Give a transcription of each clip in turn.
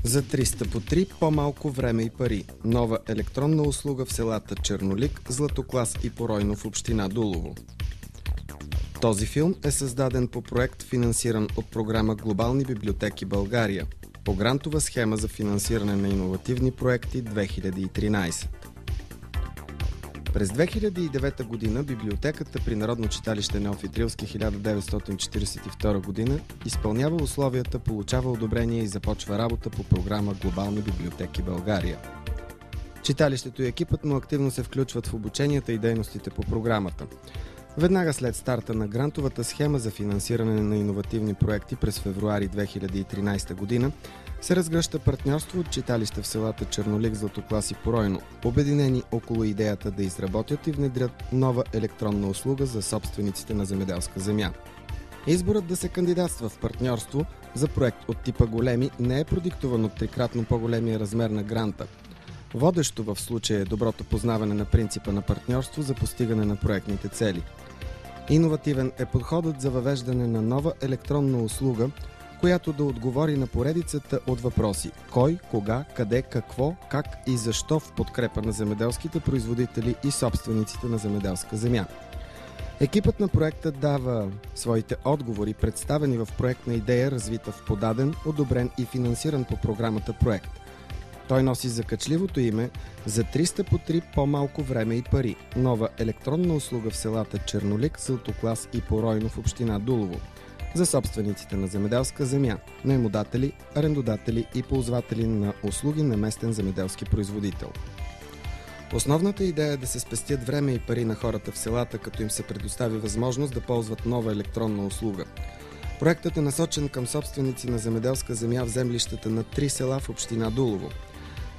За 300 по 3 по-малко време и пари. Нова електронна услуга в селата Чернолик, Златоклас и Поройно в община Дулово. Този филм е създаден по проект, финансиран от програма Глобални библиотеки България, по грантова схема за финансиране на иновативни проекти 2013. През 2009 година библиотеката при Народно читалище Неофит Рилски 1942 година изпълнява условията, получава одобрение и започва работа по програма Глобални библиотеки България. Читалището и екипът му активно се включват в обученията и дейностите по програмата. Веднага след старта на грантовата схема за финансиране на иновативни проекти през февруари 2013 година се разгръща партньорство от читалища в селата Чернолик, Златоклас и Поройно, обединени около идеята да изработят и внедрят нова електронна услуга за собствениците на земеделска земя. Изборът да се кандидатства в партньорство за проект от типа големи не е продиктуван от трикратно по-големия размер на гранта. Водещо в случая е доброто познаване на принципа на партньорство за постигане на проектните цели. Иновативен е подходът за въвеждане на нова електронна услуга, която да отговори на поредицата от въпроси: кой, кога, къде, какво, как и защо в подкрепа на земеделските производители и собствениците на земеделска земя. Екипът на проекта дава своите отговори, представени в проектна идея, развита в подаден, одобрен и финансиран по програмата проект. Той носи закачливото име за 300 по 3 по-малко време и пари. Нова електронна услуга в селата Чернолик, Златоклас и Поройно в община Дулово за собствениците на земеделска земя, наемодатели, арендодатели и ползватели на услуги на местен земеделски производител. Основната идея е да се спестят време и пари на хората в селата, като им се предостави възможност да ползват нова електронна услуга. Проектът е насочен към собственици на земеделска земя в землищата на 3 села в община Дулово.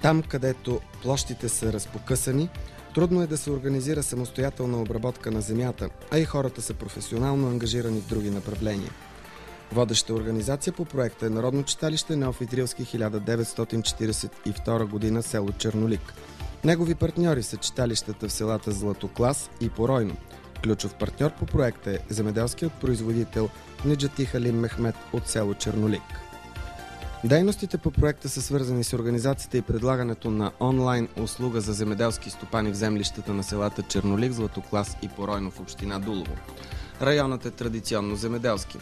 Там, където площите са разпокъсани, трудно е да се организира самостоятелна обработка на земята, а и хората са професионално ангажирани в други направления. Водеща организация по проекта е Народно читалище Неофит Рилски 1942 година, село Чернолик. Негови партньори са читалищата в селата Златоклас и Поройно. Ключов партньор по проекта е земеделският производител Неджати Халим Мехмет от село Чернолик. Дейностите по проекта са свързани с организацията и предлагането на онлайн услуга за земеделски стопани в землищата на селата Чернолик, Златоклас и Поройно в община Дулово. Районът е традиционно земеделски.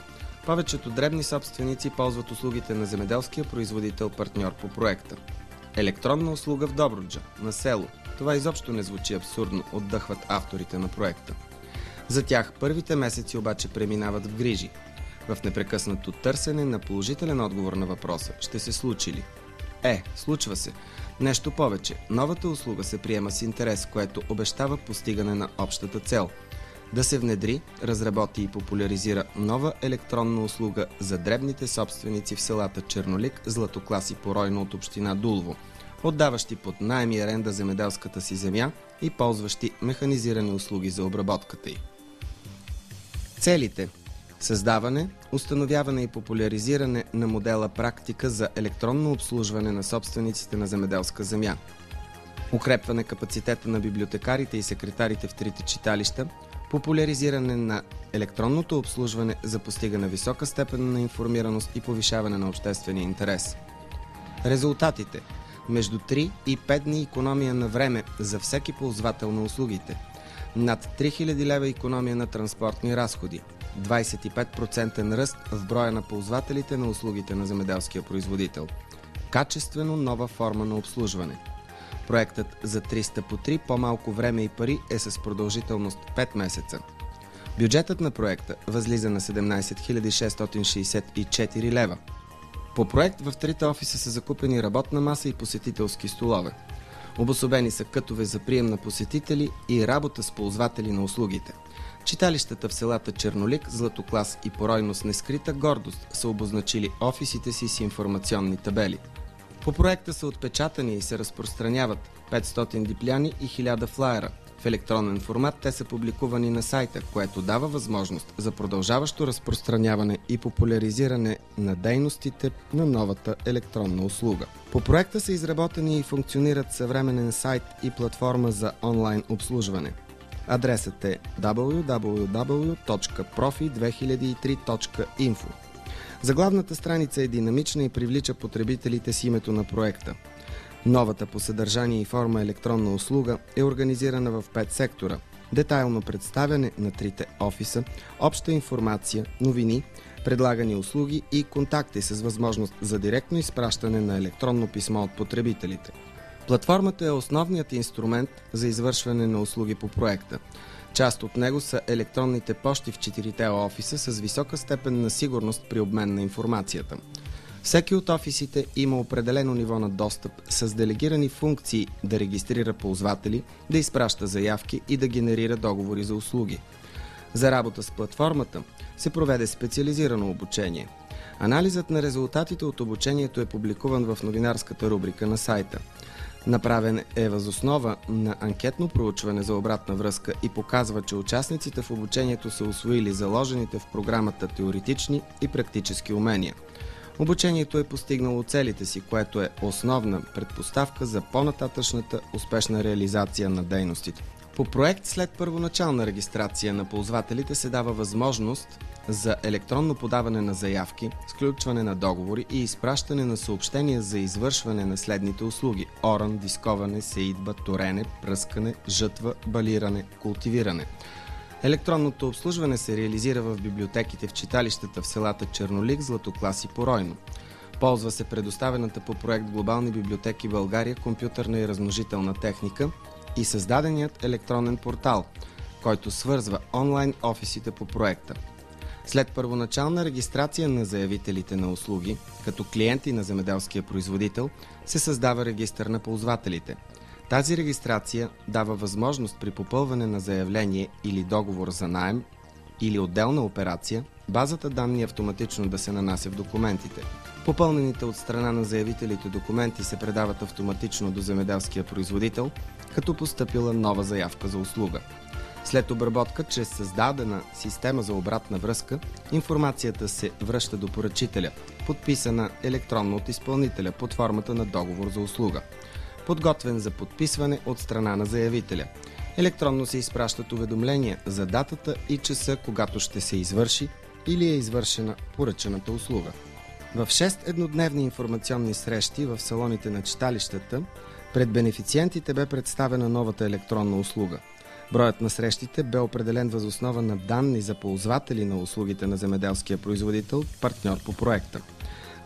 Повечето дребни собственици ползват услугите на земеделския производител партньор по проекта. Електронна услуга в Добруджа, на село. Това изобщо не звучи абсурдно, отдъхват авторите на проекта. За тях първите месеци обаче преминават в грижи, в непрекъснато търсене на положителен отговор на въпроса: ще се случи ли? Случва се. Нещо повече, новата услуга се приема с интерес, което обещава постигане на общата цел – да се внедри, разработи и популяризира нова електронна услуга за дребните собственици в селата Чернолик, Златоклас и Поройно от община Дулово, отдаващи под наем и аренда земеделската си земя и ползващи механизирани услуги за обработката й. Целите: създаване, установяване и популяризиране на модела практика за електронно обслужване на собствениците на земеделска земя, укрепване капацитета на библиотекарите и секретарите в трите читалища, популяризиране на електронното обслужване за постигане висока степен на информираност и повишаване на обществения интерес. Резултатите: между 3 и 5 дни икономия на време за всеки ползвател на услугите, над 3000 лева икономия на транспортни разходи, 25% ръст в броя на ползвателите на услугите на земеделския производител, качествено нова форма на обслужване. Проектът за 300 по 3 по-малко време и пари е с продължителност 5 месеца. Бюджетът на проекта възлиза на 17 664 лева. По проект в трите офиса са закупени работна маса и посетителски столове. Обособени са кътове за прием на посетители и работа с ползватели на услугите. Читалищата в селата Чернолик, Златоклас и Поройно с нескрита гордост са обозначили офисите си с информационни табели. По проекта са отпечатани и се разпространяват 500 дипляни и 1000 флаера. В електронен формат те са публикувани на сайта, което дава възможност за продължаващо разпространяване и популяризиране на дейностите на новата електронна услуга. По проекта са изработени и функционират съвременен сайт и платформа за онлайн обслужване. Адресът е www.profi2003.info. Заглавната страница е динамична и привлича потребителите с името на проекта. Новата по съдържание и форма електронна услуга е организирана в 5 сектора: детайлно представяне на 3 офиса, обща информация, новини, предлагани услуги и контакти с възможност за директно изпращане на електронно писмо от потребителите. Платформата е основният инструмент за извършване на услуги по проекта. Част от него са електронните пощи в 4 офиса с висока степен на сигурност при обмен на информацията. Всеки от офисите има определено ниво на достъп с делегирани функции да регистрира ползватели, да изпраща заявки и да генерира договори за услуги. За работа с платформата се проведе специализирано обучение. Анализът на резултатите от обучението е публикуван в новинарската рубрика на сайта. Направен е въз основа на анкетно проучване за обратна връзка и показва, че участниците в обучението са усвоили заложените в програмата теоретични и практически умения. Обучението е постигнало целите си, което е основна предпоставка за по-нататъчната успешна реализация на дейностите. По проект след първоначална регистрация на ползвателите се дава възможност за електронно подаване на заявки, сключване на договори и изпращане на съобщения за извършване на следните услуги: оран, дисковане, сеитба, торене, пръскане, жътва, балиране, култивиране. Електронното обслужване се реализира в библиотеките в читалищата в селата Чернолик, Златоклас и Поройно. Ползва се предоставената по проект Глобални библиотеки България компютърна и размножителна техника и създаденият електронен портал, който свързва онлайн офисите по проекта. След първоначална регистрация на заявителите на услуги, като клиенти на земеделския производител, се създава регистър на ползвателите. Тази регистрация дава възможност при попълване на заявление или договор за наем или отделна операция, базата данни автоматично да се нанася в документите. Попълнените от страна на заявителите документи се предават автоматично до земеделския производител, като постъпила нова заявка за услуга. След обработка чрез създадена система за обратна връзка, информацията се връща до поръчителя, подписана електронно от изпълнителя под формата на договор за услуга, подготвен за подписване от страна на заявителя. Електронно се изпращат уведомления за датата и часа, когато ще се извърши или е извършена поръчаната услуга. В 6 еднодневни информационни срещи в салоните на читалищата пред бенефициентите бе представена новата електронна услуга. Броят на срещите бе определен въз основа на данни за ползватели на услугите на земеделския производител, партньор по проекта.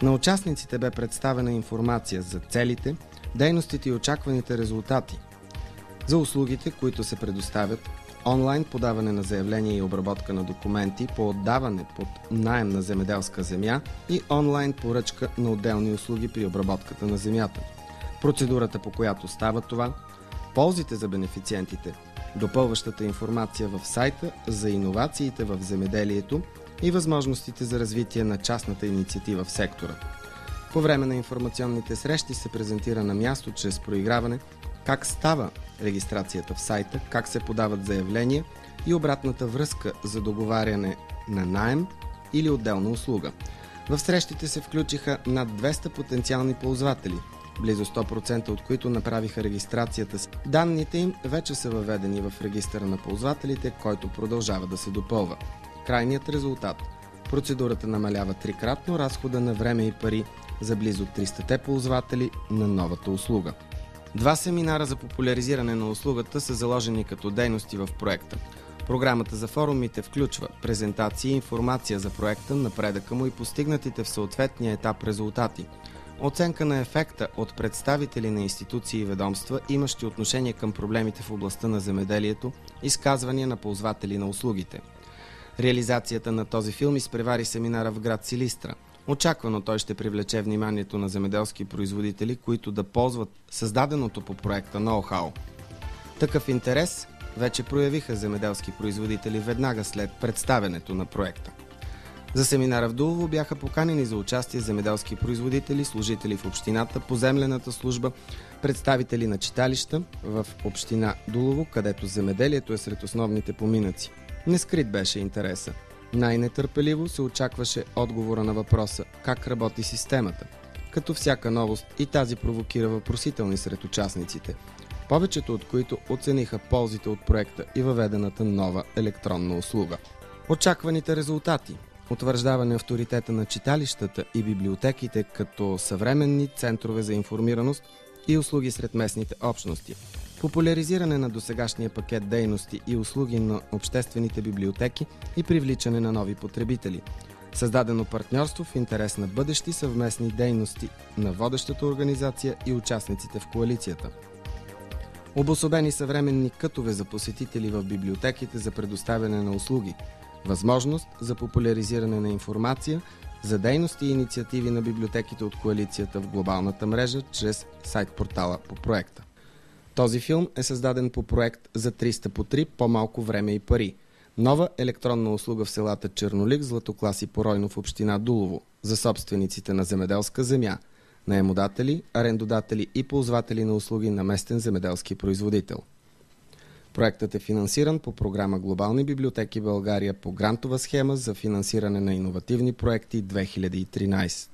На участниците бе представена информация за целите, дейностите и очакваните резултати. За услугите, които се предоставят: онлайн подаване на заявления и обработка на документи по отдаване под наем на земеделска земя и онлайн поръчка на отделни услуги при обработката на земята. Процедурата, по която става това, ползите за бенефициентите, допълващата информация в сайта за иновациите в земеделието и възможностите за развитие на частната инициатива в сектора. По време на информационните срещи се презентира на място чрез проиграване как става регистрацията в сайта, как се подават заявления и обратната връзка за договаряне на наем или отделна услуга. В срещите се включиха над 200 потенциални ползватели, близо 100% от които направиха регистрацията си. Данните им вече са въведени в регистъра на ползвателите, който продължава да се допълва. Крайният резултат: процедурата намалява трикратно разхода на време и пари за близо 300 ползватели на новата услуга. 2 семинара за популяризиране на услугата са заложени като дейности в проекта. Програмата за форумите включва презентации и информация за проекта, напредъка му и постигнатите в съответния етап резултати, оценка на ефекта от представители на институции и ведомства, имащи отношение към проблемите в областта на земеделието, изказвания на ползватели на услугите. Реализацията на този филм изпревари семинара в град Силистра. Очаквано той ще привлече вниманието на земеделски производители, които да ползват създаденото по проекта ноу-хау. Такъв интерес вече проявиха земеделски производители веднага след представянето на проекта. За семинара в Дулово бяха поканени за участие земеделски производители, служители в общината, поземлената служба, представители на читалища в община Дулово, където земеделието е сред основните поминъци. Нескрит беше интереса. Най-нетърпеливо се очакваше отговора на въпроса как работи системата. Като всяка новост и тази провокира въпросителни сред участниците, повечето от които оцениха ползите от проекта и въведената нова електронна услуга. Очакваните резултати. утвърждаване авторитета на читалищата и библиотеките като съвременни центрове за информираност и услуги сред местните общности, популяризиране на досегашния пакет дейности и услуги на обществените библиотеки и привличане на нови потребители, създадено партньорство в интерес на бъдещи съвместни дейности на водещата организация и участниците в коалицията. Обособени съвременни кътове за посетители в библиотеките за предоставяне на услуги, възможност за популяризиране на информация за дейности и инициативи на библиотеките от коалицията в глобалната мрежа чрез сайт-портала по проекта. Този филм е създаден по проект за 300 по 3 по-малко време и пари. Нова електронна услуга в селата Чернолик, Златоклас и Поройно в община Дулово за собствениците на земеделска земя, наемодатели, арендодатели и ползватели на услуги на местен земеделски производител. Проектът е финансиран по програма Глобални библиотеки България по грантова схема за финансиране на иновативни проекти 2013.